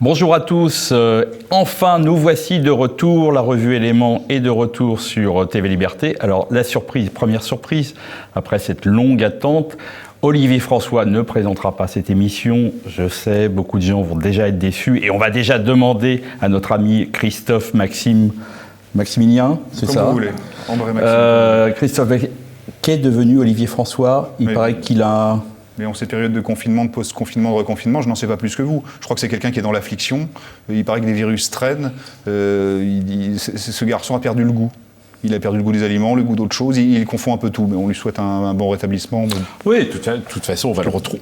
Bonjour à tous, enfin nous voici de retour, la revue Éléments est de retour sur TV Liberté. Alors la surprise, première surprise, après cette longue attente, Olivier François ne présentera pas cette émission. Je sais, beaucoup de gens vont déjà être déçus et on va déjà demander à notre ami Christophe Maximilien, c'est comme ça? Vous voulez, André Maximilien. Christophe, qu'est devenu Olivier François? Il paraît qu'il a... Mais en cette période de confinement, de post-confinement, de reconfinement, je n'en sais pas plus que vous. Je crois que c'est quelqu'un qui est dans l'affliction. Il paraît que des virus traînent. Ce garçon a perdu le goût. Il a perdu le goût des aliments, le goût d'autres choses. Il confond un peu tout, mais on lui souhaite un bon rétablissement. Oui, de toute façon,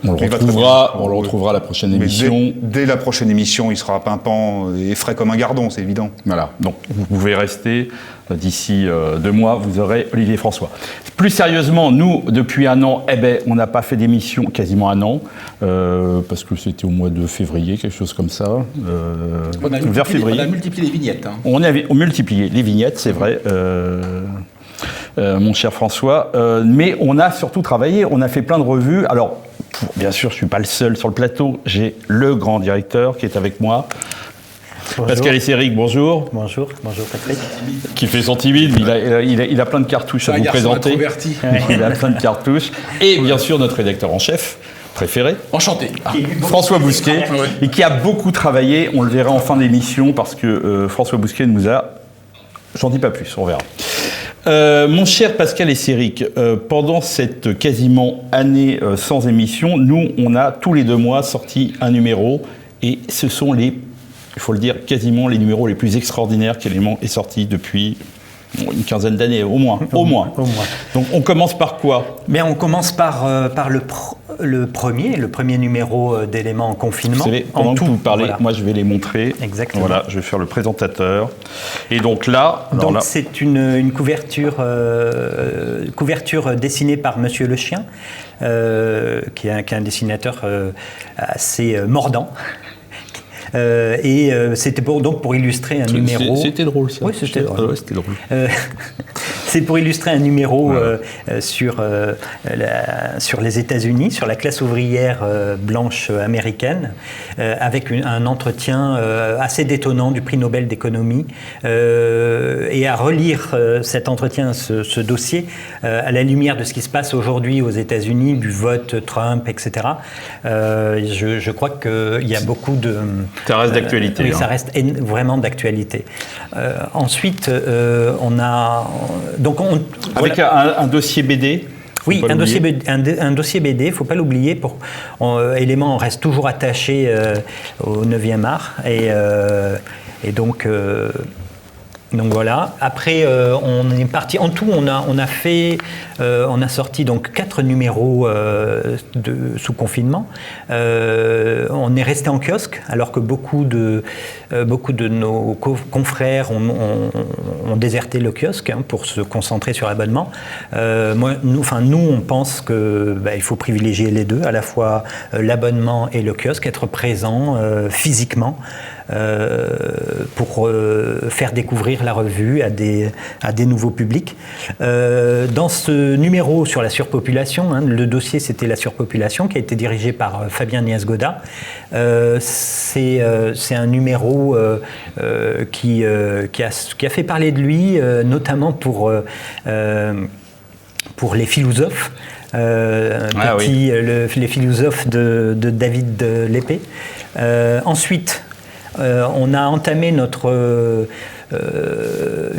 on le retrouvera à la prochaine émission. Dès la prochaine émission, il sera pimpant et frais comme un gardon, c'est évident. Voilà, donc vous pouvez rester. D'ici 2 mois, vous aurez Olivier François. Plus sérieusement, nous, depuis 1 an, on n'a pas fait d'émission, quasiment 1 an, parce que c'était au mois de février, quelque chose comme ça. Vers février. On a multiplié les vignettes. Hein. On multiplié les vignettes, c'est vrai, mon cher François. Mais on a surtout travaillé, on a fait plein de revues. Alors, bien sûr, je ne suis pas le seul sur le plateau. J'ai le grand directeur qui est avec moi. Bonjour. Pascal Esséric, bonjour. Bonjour Patrick. Qui fait son timide, mais il a plein de cartouches à vous présenter. Il a plein de cartouches. Et bien sûr, notre rédacteur en chef préféré. Enchanté. François Bousquet, et qui a beaucoup travaillé. On le verra en fin d'émission parce que François Bousquet nous a... J'en dis pas plus, on verra. Mon cher Pascal Esséric, pendant cette quasiment année sans émission, nous, on a tous les 2 mois sorti un numéro et ce sont il faut le dire, quasiment les numéros les plus extraordinaires qu'Éléments est sorti depuis une quinzaine d'années, au moins. Donc on commence par quoi? Mais on commence par le premier numéro d'Éléments en confinement. Vous savez, pendant que vous parlez, moi je vais les montrer. Exactement. Voilà, je vais faire le présentateur. Et donc là... c'est une couverture dessinée par Monsieur Le Chien, qui est un dessinateur assez mordant. C'était pour illustrer un numéro. C'était drôle ça. Oui, c'était drôle. Ouais, c'était drôle. C'est pour illustrer un numéro sur les États-Unis, sur la classe ouvrière blanche américaine, avec un entretien assez détonnant du prix Nobel d'économie. Et à relire cet entretien, ce dossier, à la lumière de ce qui se passe aujourd'hui aux États-Unis, du vote Trump, etc., je crois qu'il y a beaucoup de... Ça reste d'actualité. Oui, ça reste vraiment d'actualité. Ensuite, on a... Avec un dossier BD. Oui, un dossier BD, il ne faut pas l'oublier. Éléments, on reste toujours attaché au 9e art. Et donc voilà. Après, on est parti. En tout, on a sorti donc 4 numéros sous confinement. On est resté en kiosque, alors que beaucoup de nos confrères ont déserté le kiosque pour se concentrer sur l'abonnement. Nous, on pense que il faut privilégier les deux, à la fois l'abonnement et le kiosque, être présent physiquement. Pour faire découvrir la revue à des nouveaux publics. Dans ce numéro sur la surpopulation, le dossier c'était la surpopulation qui a été dirigé par Fabien Niasgoda. C'est un numéro qui a fait parler de lui, notamment pour les philosophes. Les philosophes de David Lépée. Ensuite, on a entamé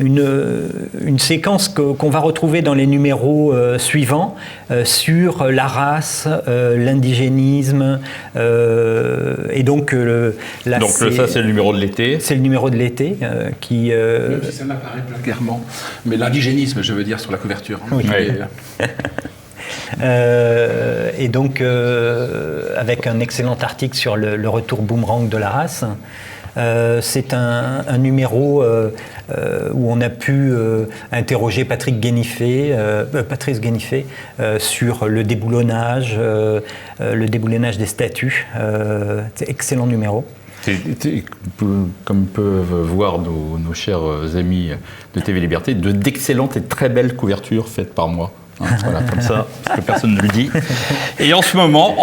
une séquence qu'on va retrouver dans les numéros suivants sur la race, l'indigénisme et donc ça c'est le numéro de l'été. C'est le numéro de l'été qui... Même si ça m'apparaît pas clairement, mais l'indigénisme, je veux dire, sur la couverture. Oui. Et donc, avec un excellent article sur le retour boomerang de la race. C'est un numéro où on a pu interroger Patrice Guénifé sur le déboulonnage des statuts. C'est un excellent numéro. Comme peuvent voir nos chers amis de TV Liberté, d'excellentes et très belles couvertures faites par moi. Voilà, comme ça, parce que personne ne le dit. Et en ce moment,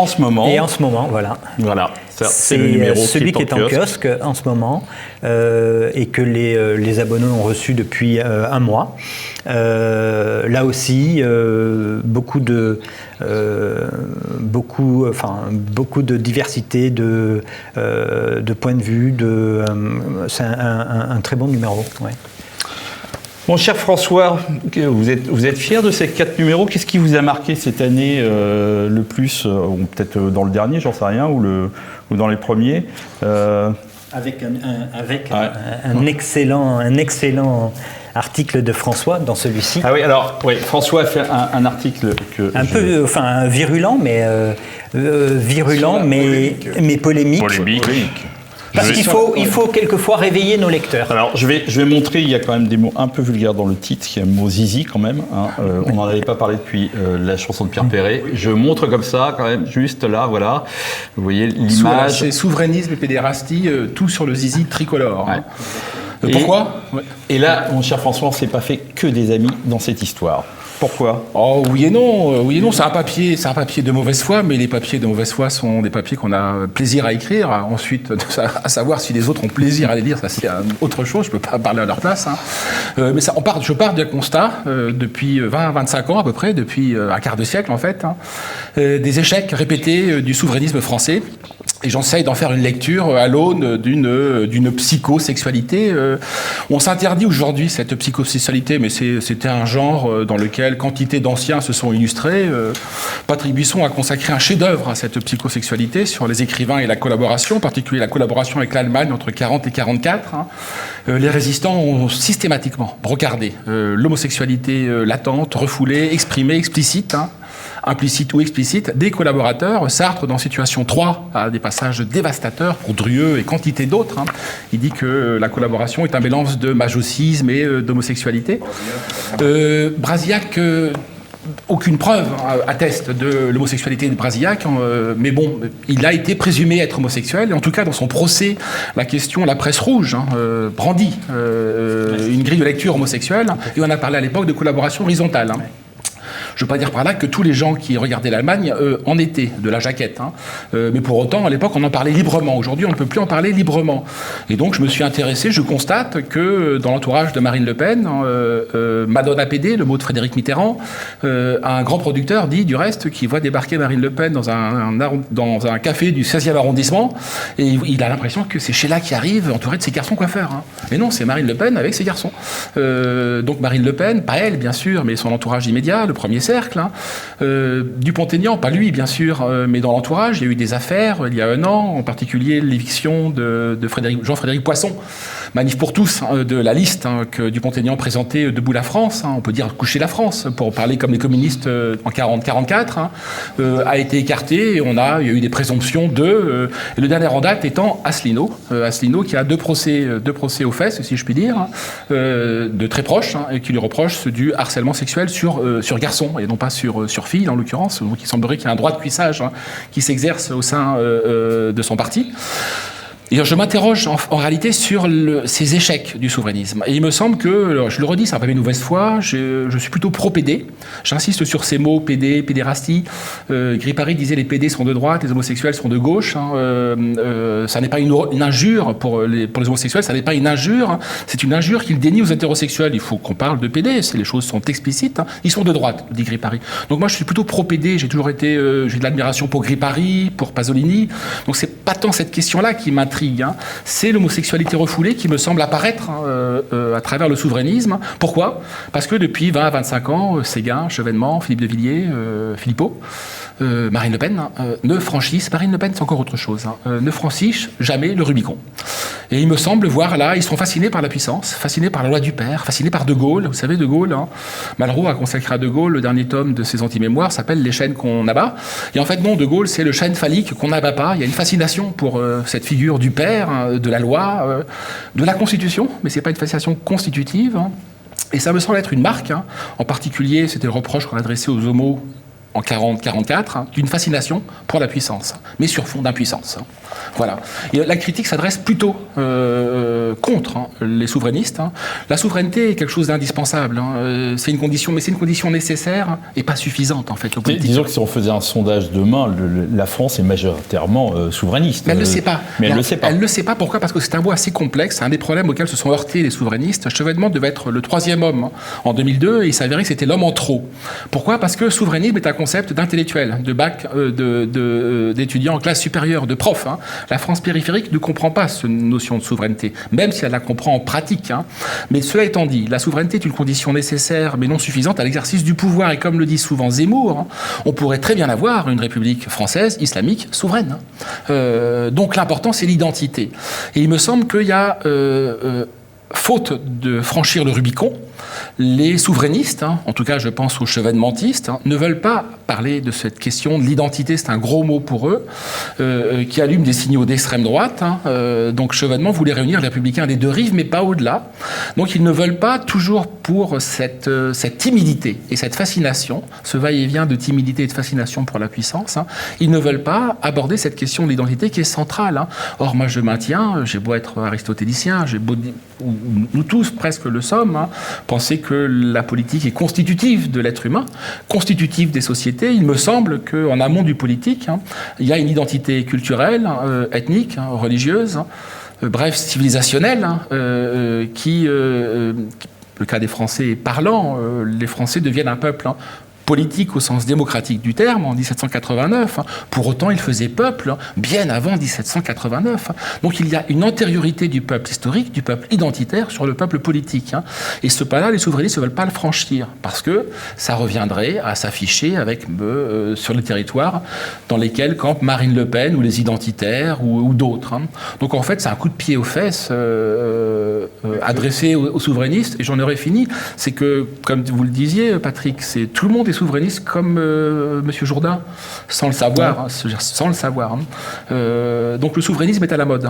voilà. Voilà. C'est le numéro celui qui est en kiosque en ce moment et que les abonnés ont reçu depuis un mois. Là aussi, beaucoup de diversité de points de vue. C'est un très bon numéro. Ouais. Mon cher François, vous êtes fier de ces 4 numéros. Qu'est-ce qui vous a marqué cette année le plus, ou peut-être dans le dernier, j'en sais rien, ou dans les premiers Avec un excellent article de François dans celui-ci. Ah oui, alors François a fait un article virulent, mais polémique. Parce qu'il faut quelquefois réveiller nos lecteurs. Alors, je vais montrer, il y a quand même des mots un peu vulgaires dans le titre, il y a le mot zizi quand même. On n'en avait pas parlé depuis la chanson de Pierre Perret. Je montre comme ça, quand même, juste là, voilà. Vous voyez l'image. C'est souverainisme et pédérastie, tout sur le zizi tricolore. Ouais. Pourquoi ? Et là, mon cher François, on ne s'est pas fait que des amis dans cette histoire. Pourquoi ? Oh oui et non, c'est un papier de mauvaise foi, mais les papiers de mauvaise foi sont des papiers qu'on a plaisir à écrire. Ensuite, à savoir si les autres ont plaisir à les lire, ça c'est autre chose, je peux pas parler à leur place. Mais ça, je pars d'un constat depuis 20-25 ans à peu près, depuis un quart de siècle en fait, des échecs répétés du souverainisme français. Et j'essaye d'en faire une lecture à l'aune d'une psychosexualité. On s'interdit aujourd'hui cette psychosexualité, mais c'était un genre dans lequel quantité d'anciens se sont illustrés. Patrick Buisson a consacré un chef-d'œuvre à cette psychosexualité sur les écrivains et la collaboration, en particulier la collaboration avec l'Allemagne entre 40 et 44. Les résistants ont systématiquement brocardé l'homosexualité latente, refoulée, exprimée, explicite, implicite ou explicite, des collaborateurs. Sartre, dans Situation 3, a des passages dévastateurs pour Drieu et quantité d'autres. Il dit que la collaboration est un mélange de majocisme et d'homosexualité. Brasillac... aucune preuve atteste de l'homosexualité de Brasillac, mais bon, il a été présumé être homosexuel, et en tout cas dans son procès, la presse rouge brandit une grille de lecture homosexuelle, et on a parlé à l'époque de collaboration horizontale. Je ne veux pas dire par là que tous les gens qui regardaient l'Allemagne en étaient de la jaquette. Mais pour autant, à l'époque, on en parlait librement. Aujourd'hui, on ne peut plus en parler librement. Et donc, je me suis intéressé, je constate que dans l'entourage de Marine Le Pen, Madonna PD, le mot de Frédéric Mitterrand, un grand producteur dit, du reste, qu'il voit débarquer Marine Le Pen dans un café du 16e arrondissement, et il a l'impression que c'est Sheila qui arrive entourée de ses garçons coiffeurs. Mais non, c'est Marine Le Pen avec ses garçons. Donc Marine Le Pen, pas elle, bien sûr, mais son entourage immédiat, le premier cercle. Dupont-Aignan, pas lui bien sûr, mais dans l'entourage, il y a eu des affaires il y a un an, en particulier l'éviction de Jean-Frédéric Poisson, Manif pour tous, de la liste que Dupont-Aignan présentait Debout la France, on peut dire coucher la France, pour parler comme les communistes en 40-44, a été écarté, et il y a eu des présomptions et le dernier en date étant Asselineau qui a deux procès aux fesses, si je puis dire, de très proches, et qui lui reprochent du harcèlement sexuel sur garçons, et non pas sur filles en l'occurrence. Donc il semblerait qu'il y ait un droit de cuissage qui s'exerce au sein de son parti. Et je m'interroge en réalité sur ces échecs du souverainisme. Et il me semble que, je le redis, c'est un peu mes mauvaise foi, je suis plutôt pro-PD. J'insiste sur ces mots, PD, pédérastie. Gripari disait les PD sont de droite, les homosexuels sont de gauche. Ça n'est pas une injure pour les homosexuels, ça n'est pas une injure. C'est une injure qu'il dénie aux hétérosexuels. Il faut qu'on parle de PD, les choses sont explicites. Ils sont de droite, dit Gripari. Donc moi je suis plutôt pro-PD, j'ai toujours été, j'ai de l'admiration pour Gripari, pour Pasolini. Donc c'est pas tant cette question-là qui m'intrigue. C'est l'homosexualité refoulée qui me semble apparaître à travers le souverainisme. Pourquoi ? Parce que depuis 20 à 25 ans, Séguin, Chevènement, Philippe de Villiers, Philippot, Marine Le Pen ne franchissent, Marine Le Pen c'est encore autre chose, ne franchissent jamais le Rubicon. Et il me semble voir là, ils sont fascinés par la puissance, fascinés par la loi du père, fascinés par De Gaulle. Vous savez, De Gaulle, Malraux a consacré à De Gaulle le dernier tome de ses anti-mémoires, s'appelle Les chaînes qu'on abat. Et en fait non, De Gaulle c'est le chêne phallique qu'on n'abat pas. Il y a une fascination pour cette figure du père, de la loi, de la Constitution, mais c'est pas une fascination constitutive. Et ça me semble être une marque, en particulier, c'était le reproche qu'on adressait aux homos en 40-44, d'une fascination pour la puissance, mais sur fond d'impuissance. Voilà. Et la critique s'adresse plutôt contre les souverainistes. La souveraineté est quelque chose d'indispensable. C'est une condition, mais c'est une condition nécessaire et pas suffisante en fait. Disons que si on faisait un sondage demain, la France est majoritairement souverainiste. Mais elle ne le sait pas. Mais elle ne le sait pas. Elle ne le sait pas. Pourquoi ? Parce que c'est un mot assez complexe. C'est un des problèmes auxquels se sont heurtés les souverainistes. Chevènement devait être le 3e homme en 2002 et il s'avérait que c'était l'homme en trop. Pourquoi ? Parce que souverainisme est un concept d'intellectuel, de bac, d'étudiants en classe supérieure, de prof. La France périphérique ne comprend pas cette notion de souveraineté, même si elle la comprend en pratique. Mais cela étant dit, la souveraineté est une condition nécessaire mais non suffisante à l'exercice du pouvoir. Et comme le dit souvent Zemmour, on pourrait très bien avoir une république française, islamique, souveraine. Donc l'important, c'est l'identité. Et il me semble qu'il y a... faute de franchir le Rubicon, les souverainistes, en tout cas je pense aux chevènementistes, ne veulent pas parler de cette question de l'identité, c'est un gros mot pour eux, qui allume des signaux d'extrême droite. Donc Chevènement voulait réunir les républicains des deux rives, mais pas au-delà. Donc ils ne veulent pas, toujours pour cette timidité et cette fascination, ce va-et-vient de timidité et de fascination pour la puissance, ils ne veulent pas aborder cette question de l'identité qui est centrale. Or moi je maintiens, j'ai beau être aristotélicien, j'ai beau nous tous presque le sommes, penser que la politique est constitutive de l'être humain, constitutive des sociétés. Il me semble qu'en amont du politique, il y a une identité culturelle, ethnique, religieuse, bref, civilisationnelle, qui, le cas des Français est parlant, les Français deviennent un peuple politique au sens démocratique du terme, en 1789. Pour autant, il faisait peuple bien avant 1789. Donc il y a une antériorité du peuple historique, du peuple identitaire sur le peuple politique. Et ce pas-là, les souverainistes ne veulent pas le franchir, parce que ça reviendrait à s'afficher avec, sur les territoires dans lesquels campent Marine Le Pen ou les identitaires ou d'autres. Donc en fait, c'est un coup de pied aux fesses adressé aux souverainistes. Et j'en aurais fini. C'est que, comme vous le disiez, Patrick, tout le monde est souverainiste comme M. Jourdain, sans le savoir. Donc le souverainisme est à la mode.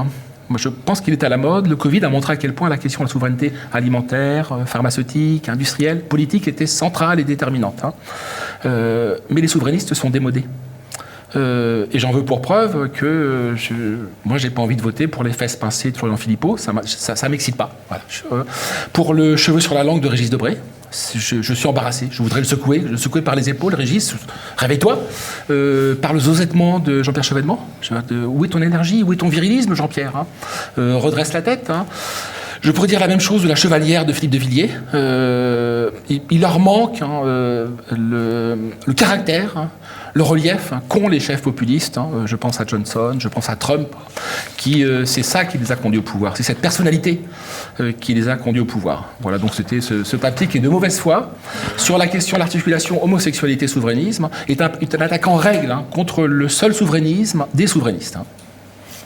Moi, je pense qu'il est à la mode. Le Covid a montré à quel point la question de la souveraineté alimentaire, pharmaceutique, industrielle, politique était centrale et déterminante. Mais les souverainistes sont démodés. Et j'en veux pour preuve que moi, j'ai pas envie de voter pour les fesses pincées de Florian Philippot. Ça m'excite pas. Voilà. Pour le cheveu sur la langue de Régis Debray, je suis embarrassé. Je voudrais le secouer par les épaules. Régis, réveille-toi. Par le zosettement de Jean-Pierre Chevènement. Où est ton énergie ? Où est ton virilisme, Jean-Pierre ? Redresse la tête. Je pourrais dire la même chose de la chevalière de Philippe de Villiers. Il leur manque le caractère, le relief qu'ont les chefs populistes. Je pense à Johnson, je pense à Trump, c'est ça qui les a conduits au pouvoir. C'est cette personnalité qui les a conduits au pouvoir. Voilà, donc c'était ce papier qui est de mauvaise foi sur la question de l'articulation homosexualité-souverainisme, est un attaque en règle contre le seul souverainisme des souverainistes.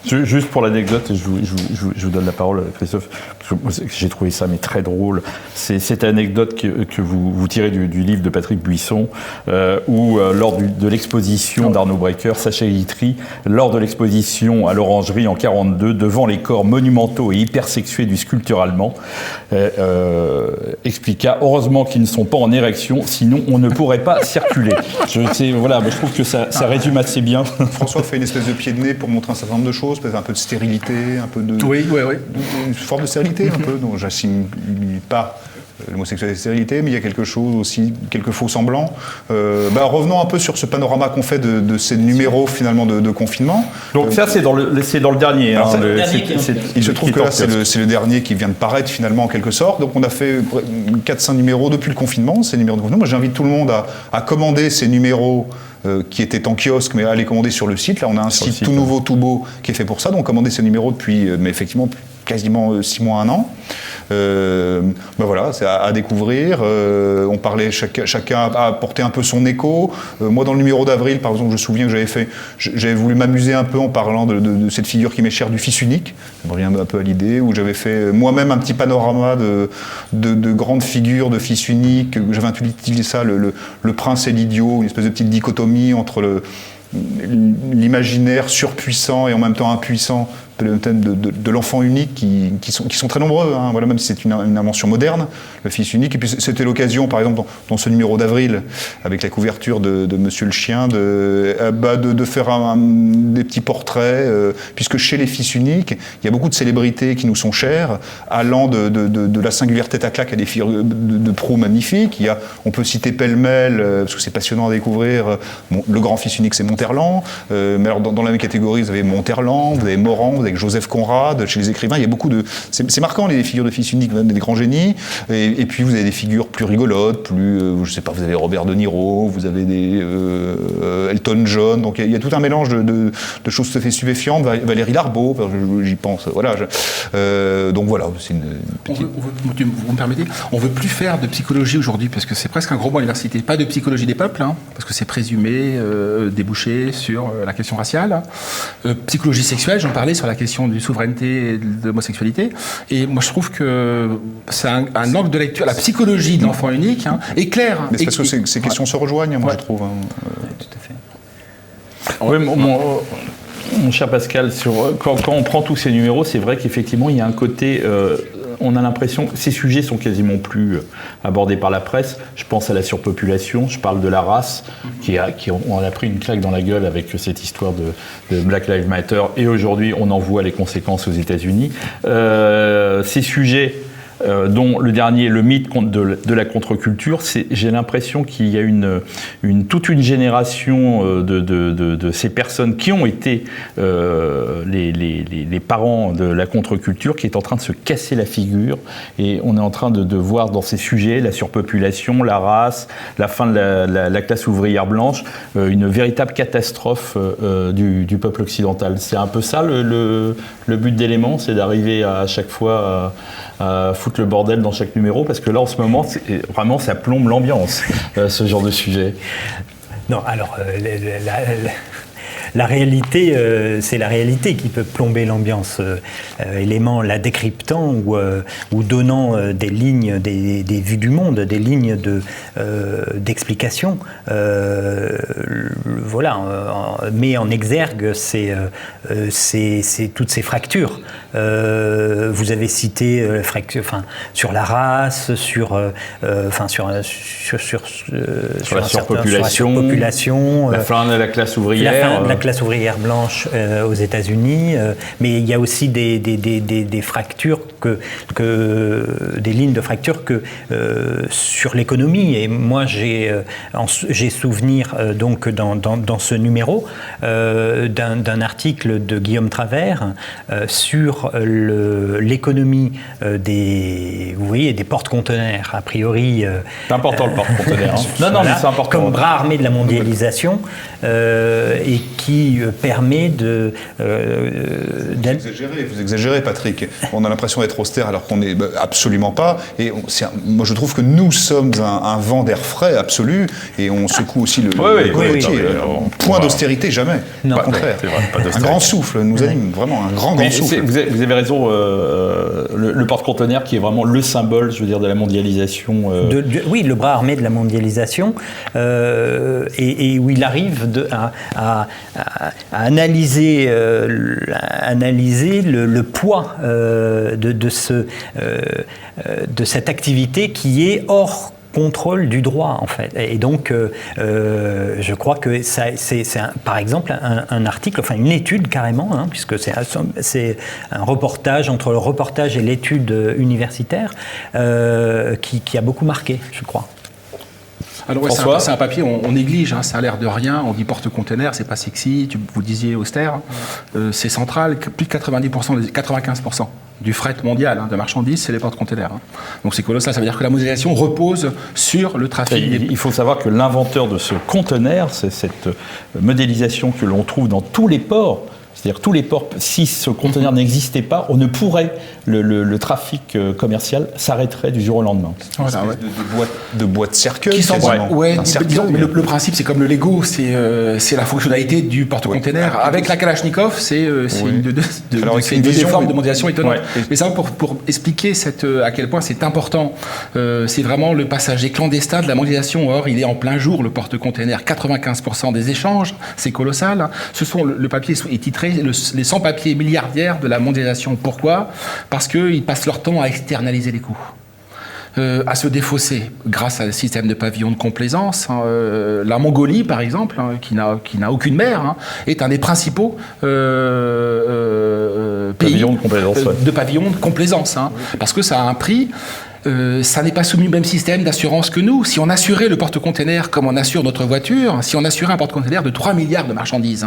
Juste pour l'anecdote, je vous donne la parole, Christophe, parce que j'ai trouvé ça mais très drôle. C'est cette anecdote que vous tirez du livre de Patrick Buisson, où lors de l'exposition d'Arnaud Breker, Sacha Guitry, lors de l'exposition à l'Orangerie en 1942, devant les corps monumentaux et hypersexués du sculpteur allemand, expliqua « Heureusement qu'ils ne sont pas en érection, sinon on ne pourrait pas circuler ». Je trouve que ça résume assez bien. François fait une espèce de pied de nez pour montrer un certain nombre de choses, peut-être un peu de stérilité, un peu de... Oui. Une forme de stérilité, un peu, dont j'assimile pas l'homosexualité et la stérilité, mais il y a quelque chose aussi, quelques faux semblants. Revenons un peu sur ce panorama qu'on fait de ces numéros, finalement, de confinement. Donc ça, c'est dans le dernier. Il se trouve que là, c'est le dernier qui vient de paraître, finalement, en quelque sorte. Donc on a fait 4-5 numéros depuis le confinement, ces numéros de confinement. Moi, j'invite tout le monde à commander ces numéros qui étaient en kiosque, mais à les commander sur le site. Là, on a un site tout nouveau, tout beau, qui est fait pour ça. Donc, commander ces numéros depuis, mais effectivement, quasiment 6 mois, 1 an. Voilà, c'est à découvrir. On parlait, chacun a apporté un peu son écho. Moi, dans le numéro d'avril, par exemple, je me souviens que j'avais voulu m'amuser un peu en parlant de cette figure qui m'est chère du fils unique. Ça me revient un peu à l'idée, où j'avais fait moi-même un petit panorama de grandes figures de fils unique. J'avais utilisé ça, le prince et l'idiot, une espèce de petite dichotomie entre l'imaginaire surpuissant et en même temps impuissant le thème de l'enfant unique qui sont très nombreux. Hein. Voilà, même si c'est une invention moderne, le fils unique. Et puis c'était l'occasion, par exemple, dans ce numéro d'avril, avec la couverture de Monsieur le Chien, de faire des petits portraits, puisque chez les fils uniques, il y a beaucoup de célébrités qui nous sont chères, allant de la singulière tête à claque à des figures de proue magnifiques. On peut citer pêle-mêle, parce que c'est passionnant à découvrir, le grand fils unique, c'est Monterland, mais alors dans la même catégorie, vous avez Monterland, vous avez Morand, vous avez Joseph Conrad, chez les écrivains, il y a beaucoup de... C'est marquant, les figures de fils uniques, des grands génies, et puis vous avez des figures plus rigolotes, je sais pas, vous avez Robert De Niro, vous avez des Elton John, donc il y a tout un mélange de choses tout à fait stupéfiantes, Valérie Larbaud, j'y pense, voilà. Donc voilà, c'est vous me permettez, on veut plus faire de psychologie aujourd'hui, parce que c'est presque un gros mot à l'université, pas de psychologie des peuples, hein, parce que c'est présumé déboucher sur la question raciale. Psychologie sexuelle, j'en parlais sur la question de souveraineté et de l'homosexualité, et moi je trouve que c'est un angle de lecture, la psychologie de l'enfant unique est claire. Mais c'est parce que ces questions se rejoignent, moi je trouve. Tout à fait. Oui, mon cher Pascal, quand on prend tous ces numéros, c'est vrai qu'effectivement, il y a un côté... on a l'impression que ces sujets sont quasiment plus abordés par la presse. Je pense à la surpopulation, je parle de la race, on a pris une claque dans la gueule avec cette histoire de Black Lives Matter, et aujourd'hui, on en voit les conséquences aux États-Unis. Ces sujets... dont le dernier, le mythe de la contre-culture, j'ai l'impression qu'il y a toute une génération de ces personnes qui ont été les parents de la contre-culture qui est en train de se casser la figure, et on est en train de voir dans ces sujets, la surpopulation, la race, la fin de la classe ouvrière blanche, une véritable catastrophe du peuple occidental. C'est un peu ça le but d'Éléments, c'est d'arriver à chaque fois à foutre le bordel dans chaque numéro, parce que là en ce moment vraiment ça plombe l'ambiance, ce genre de sujet. Non, alors la réalité, c'est la réalité qui peut plomber l'ambiance. Élément la décryptant ou donnant des lignes, des vues du monde, des lignes d'explication. Voilà, met en exergue toutes ces fractures. Vous avez cité sur la race, sur la surpopulation, la fin de la classe ouvrière. La classe ouvrière blanche aux États-Unis, mais il y a aussi des fractures, des lignes de fracture sur l'économie. Et moi, j'ai souvenir donc dans ce numéro d'un article de Guillaume Travers sur l'économie des porte-conteneurs. A priori, c'est important le porte-conteneur. Non, mais c'est important. Comme bras armé de la mondialisation, et qui permet de... Vous exagérez, Patrick. On a l'impression d'être austère alors qu'on n'est absolument pas. Et moi, je trouve que nous sommes un vent d'air frais absolu, et on secoue aussi le côtier. Point d'austérité, jamais. Non. Au contraire. C'est vrai, pas un grand souffle nous anime, vraiment un grand souffle. Vous avez raison, le porte-conteneur qui est vraiment le symbole, je veux dire, de la mondialisation. Oui, le bras armé de la mondialisation, et où il arrive à analyser le poids de cette activité qui est hors contrôle du droit, en fait. Et donc, je crois que c'est par exemple un article, enfin une étude carrément, puisque c'est un reportage, entre le reportage et l'étude universitaire, qui a beaucoup marqué, je crois. Alors ouais, c'est un papier, on néglige, ça a l'air de rien, on dit porte-conteneur, c'est pas sexy, vous disiez austère, c'est central, plus de 95% du fret mondial de marchandises, c'est les porte-conteneurs. Donc c'est colossal, ça veut dire que la mondialisation repose sur le trafic. Il faut savoir que l'inventeur de ce conteneur, c'est cette modélisation que l'on trouve dans tous les ports. C'est-à-dire tous les ports, si ce conteneur n'existait pas, on ne pourrait, le trafic commercial s'arrêterait du jour au lendemain. Voilà, de boîte cercueil. Disons, mais le principe, c'est comme le Lego, c'est la fonctionnalité du porte-conteneur. Avec la Kalachnikov, c'est une des formes de mondialisation étonnante. Mais ça, pour expliquer à quel point c'est important, c'est vraiment le passager clandestin de la mondialisation. Or, il est en plein jour, le porte-conteneur. 95% des échanges, c'est colossal. Le papier est titré les sans-papiers milliardaires de la mondialisation. Pourquoi ? Parce qu'ils passent leur temps à externaliser les coûts. À se défausser grâce à un système de pavillons de complaisance. La Mongolie, par exemple, qui n'a aucune mer, est un des principaux pays de pavillons de complaisance. Parce que ça a un prix. Ça n'est pas soumis au même système d'assurance que nous. Si on assurait le porte-container comme on assure notre voiture, si on assurait un porte-container de 3 milliards de marchandises,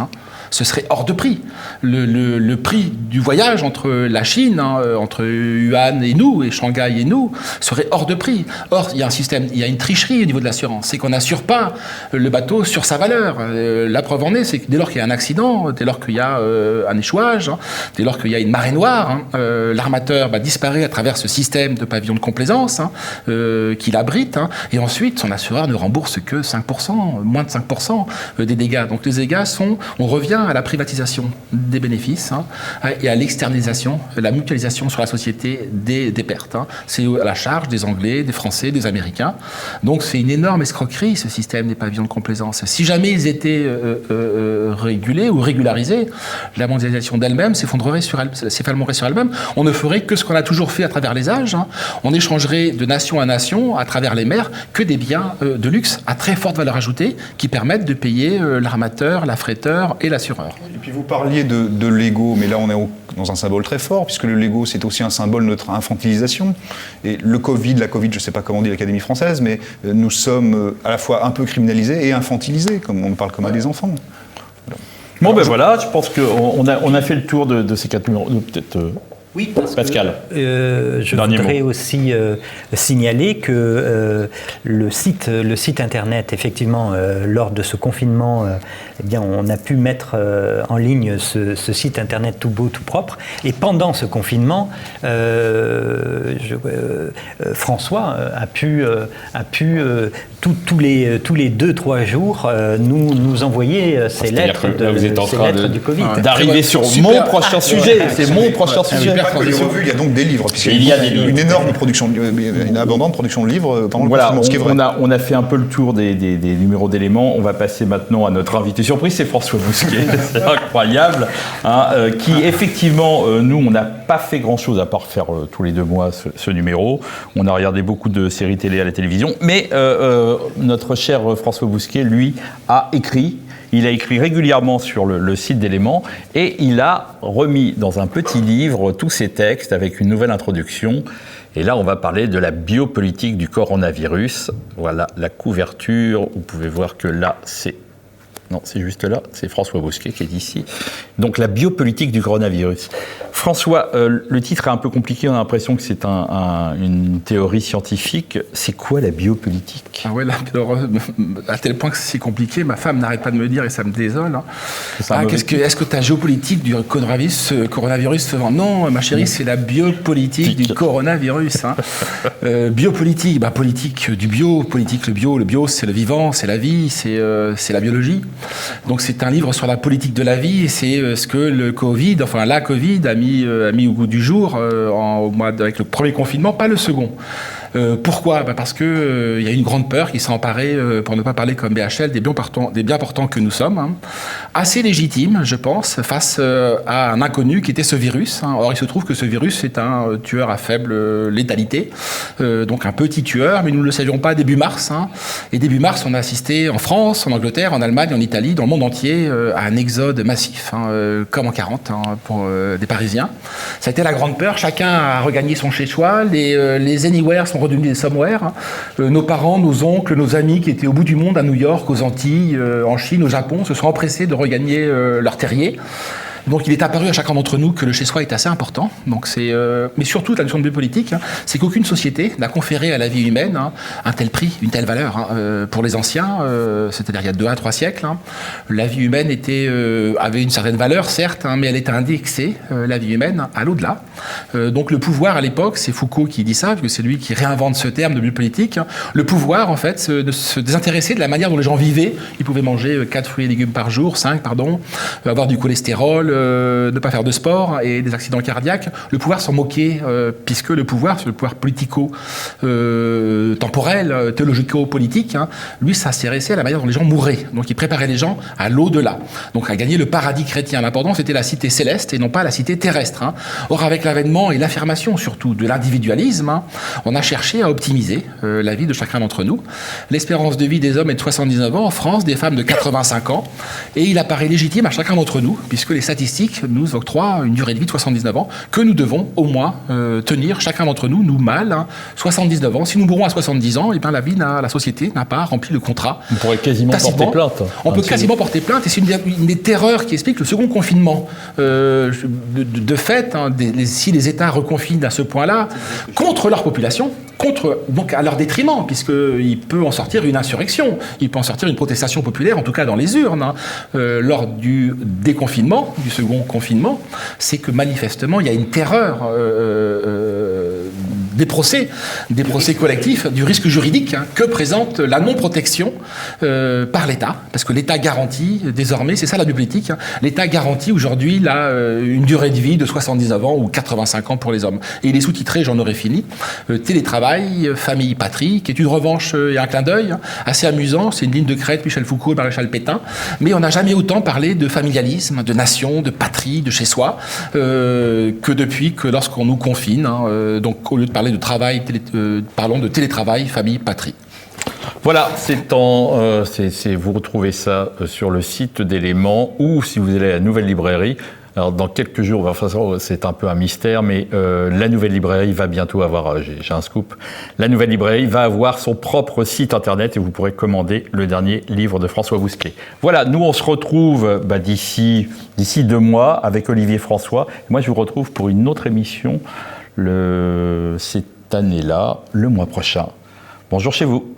ce serait hors de prix. Le prix du voyage entre la Chine, entre Wuhan et nous, et Shanghai et nous, serait hors de prix. Or, il y a un système, il y a une tricherie au niveau de l'assurance. C'est qu'on n'assure pas le bateau sur sa valeur. La preuve en est, c'est que dès lors qu'il y a un accident, dès lors qu'il y a un échouage, dès lors qu'il y a une marée noire, l'armateur disparaît à travers ce système de pavillon de complaisance qu'il abrite, et ensuite son assureur ne rembourse que 5%, moins de 5% des dégâts. Donc les dégâts on revient à la privatisation des bénéfices et à l'externalisation, la mutualisation sur la société des pertes. C'est à la charge des Anglais, des Français, des Américains. Donc c'est une énorme escroquerie, ce système des pavillons de complaisance. Si jamais ils étaient régulés ou régularisés, la mondialisation d'elle-même s'effondrerait sur elle-même. On ne ferait que ce qu'on a toujours fait à travers les âges. On échangerait de nation à nation, à travers les mers, que des biens de luxe à très forte valeur ajoutée qui permettent de payer l'armateur, l'affréteur et l'assureur. Et puis vous parliez de l'ego, mais là on est dans un symbole très fort, puisque le Lego c'est aussi un symbole de notre infantilisation. Et la Covid, je ne sais pas comment dit l'Académie française, mais nous sommes à la fois un peu criminalisés et infantilisés, comme on parle comme à des enfants. Bon ben voilà, je pense qu'on a fait le tour de ces 4 numéros. Peut-être... Oui, parce Pascal. Je voudrais aussi signaler que le site internet, effectivement, lors de ce confinement, on a pu mettre en ligne ce site internet tout beau, tout propre. Et pendant ce confinement, François a pu tous les 2-3 jours nous envoyer ces lettres du Covid. D'arriver sur mon prochain sujet. C'est mon prochain sujet. Il y a donc des livres, puisqu'il y a une énorme production, une abondante production de livres pendant le confinement, ce qui est vrai. On a fait un peu le tour des numéros d'éléments. On va passer maintenant à notre invité surprise, c'est François Bousquet. C'est incroyable. Qui, effectivement, nous, on n'a pas fait grand-chose à part faire tous les 2 mois ce numéro. On a regardé beaucoup de séries télé à la télévision. Mais notre cher François Bousquet, lui, a écrit. Il a écrit régulièrement sur le site d'Éléments et il a remis dans un petit livre tous ses textes avec une nouvelle introduction. Et là, on va parler de la biopolitique du coronavirus. Voilà la couverture. Vous pouvez voir que là, c'est juste là. C'est François Bousquet qui est ici. Donc, la biopolitique du coronavirus. François, le titre est un peu compliqué. On a l'impression que c'est une théorie scientifique. C'est quoi la biopolitique ? Ah ouais, là, à tel point que c'est compliqué, ma femme n'arrête pas de me dire et ça me désole. Est-ce que tu as géopolitique du coronavirus Non, ma chérie, c'est la biopolitique du coronavirus. Biopolitique, politique du bio, le bio, c'est le vivant, c'est la vie, c'est la biologie. Donc c'est un livre sur la politique de la vie et c'est ce que la Covid a mis au goût du jour avec le premier confinement, pas le second. Pourquoi ? Parce qu'il y a une grande peur qui s'est emparée, pour ne pas parler comme BHL, des biens portants que nous sommes. Assez légitime, je pense, face à un inconnu qui était ce virus. Or, il se trouve que ce virus est un tueur à faible létalité, donc un petit tueur, mais nous ne le savions pas début mars. Et début mars, on a assisté en France, en Angleterre, en Allemagne, en Italie, dans le monde entier, à un exode massif, comme en 40 pour des Parisiens. Ça a été la grande peur, chacun a regagné son chez-soi, les anywhere sont redevenus des somewhere. Nos parents, nos oncles, nos amis qui étaient au bout du monde, à New York, aux Antilles, en Chine, au Japon, se sont empressés de regagner leur terrier. Donc il est apparu à chacun d'entre nous que le chez-soi est assez important. Donc mais surtout, la notion de biopolitique, c'est qu'aucune société n'a conféré à la vie humaine un tel prix, une telle valeur. Pour les anciens, c'est-à-dire il y a 2 à 3 siècles, la vie humaine avait une certaine valeur, certes, mais elle était indexée, la vie humaine, à l'au-delà. Donc le pouvoir, à l'époque, c'est Foucault qui dit ça, parce que c'est lui qui réinvente ce terme de biopolitique. Le pouvoir, en fait, de se désintéresser de la manière dont les gens vivaient. Ils pouvaient manger 4 fruits et légumes par jour, 5, pardon, avoir du cholestérol, ne pas faire de sport et des accidents cardiaques, le pouvoir s'en moquait, puisque le pouvoir, c'est le pouvoir politico-temporel, théologico-politique, hein, lui, ça s'intéressait à la manière dont les gens mouraient. Donc il préparait les gens à l'au-delà, donc à gagner le paradis chrétien. L'important, c'était la cité céleste et non pas la cité terrestre. Hein. Or, avec l'avènement et l'affirmation surtout de l'individualisme, hein, on a cherché à optimiser la vie de chacun d'entre nous. L'espérance de vie des hommes est de 79 ans, en France, des femmes de 85 ans, et il apparaît légitime à chacun d'entre nous, puisque les statistiques nous octroient une durée de vie de 79 ans, que nous devons au moins tenir, chacun d'entre nous, nous mâles, hein, 79 ans. Si nous mourons à 70 ans, eh bien, la société n'a pas rempli le contrat. On pourrait quasiment porter plainte. On peut quasiment porter plainte, et c'est une des terreurs qui explique le second confinement. De fait, hein, si les États reconfinent à ce point-là, contre leur population, donc à leur détriment, puisqu'il peut en sortir une insurrection, il peut en sortir une protestation populaire, en tout cas dans les urnes. Hein. Lors du déconfinement, du second confinement, c'est que manifestement, il y a une terreur des procès collectifs, du risque juridique hein, que présente la non-protection par l'État, parce que l'État garantit désormais, c'est ça la politique, hein, l'État garantit aujourd'hui une durée de vie de 79 ans ou 85 ans pour les hommes. Et il est sous-titré, j'en aurais fini, télétravail, famille, patrie, qui est une revanche et un clin d'œil hein, assez amusant, c'est une ligne de crête, Michel Foucault et Maréchal Pétain, mais on n'a jamais autant parlé de familialisme, de nation, de patrie, de chez soi, que lorsqu'on nous confine, hein, donc au lieu de parler de travail, parlons de télétravail, famille, patrie. Voilà, vous retrouvez ça sur le site d'Éléments ou si vous allez à la Nouvelle Librairie. Alors dans quelques jours, enfin, c'est un peu un mystère, mais la Nouvelle Librairie va bientôt avoir, j'ai un scoop, la Nouvelle Librairie va avoir son propre site internet et vous pourrez commander le dernier livre de François Bousquet. Voilà, nous on se retrouve d'ici 2 mois avec Olivier François. Moi je vous retrouve pour une autre émission cette année-là, le mois prochain. Bonjour chez vous.